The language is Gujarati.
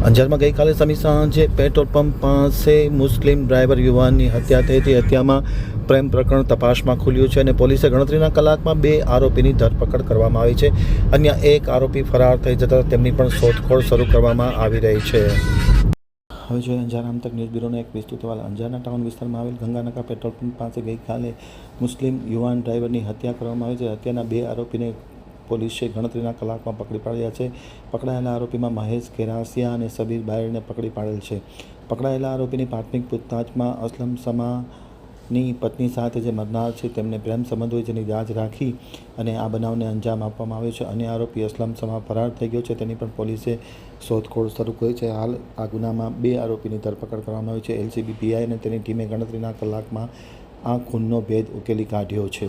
અંજારમાં ગઈકાલે સમી સાંજે પેટ્રોલ પંપ પાસે મુસ્લિમ ડ્રાઈવર યુવાનની હત્યા થઈ હતી. હત્યામાં પ્રેમ પ્રકરણ તપાસમાં ખુલ્યું છે અને પોલીસે ગણતરીના કલાકમાં 2 આરોપીની ધરપકડ કરવામાં આવી છે. અન્ય એક આરોપી ફરાર થઈ જતાં તેમની પણ શોધખોળ શરૂ કરવામાં આવી રહી છે. હવે જોઈએ અંજાર આમતક ન્યૂઝ બ્યુરોનો એક વિસ્તૃત અહેવાલ. અંજારના ટાઉન વિસ્તારમાં આવેલ ગંગાનગર પેટ્રોલ પંપ પાસે ગઈકાલે મુસ્લિમ યુવાન ડ્રાઈવરની હત્યા કરવામાં આવી છે. હત્યાના 2 આરોપીને પોલીસે ગણતરીના કલાકમાં પકડી પાડ્યા છે. પકડાયેલા આરોપીમાં મહેશ કેરાસિયા અને સબીર બાયડને પકડી પાડેલ છે. પકડાયેલા આરોપીની પ્રાથમિક પૂછતાછમાં અસલમ સમાની પત્ની સાથે જે મરનાર છે તેમને પ્રેમ સંબંધ હોય જેની દાજ રાખી અને આ બનાવને અંજામ આપવામાં આવ્યો છે. અન્ય આરોપી અસલમ સમા ફરાર થઈ ગયો છે. તેની પણ પોલીસે શોધખોળ શરૂ કરી છે. હાલ આ ગુનામાં 2 આરોપીની ધરપકડ કરવામાં આવી છે. એલસીબી પીઆઈ અને તેની ટીમે ગણતરીના કલાકમાં આ ખૂનનો ભેદ ઉકેલી કાઢ્યો છે.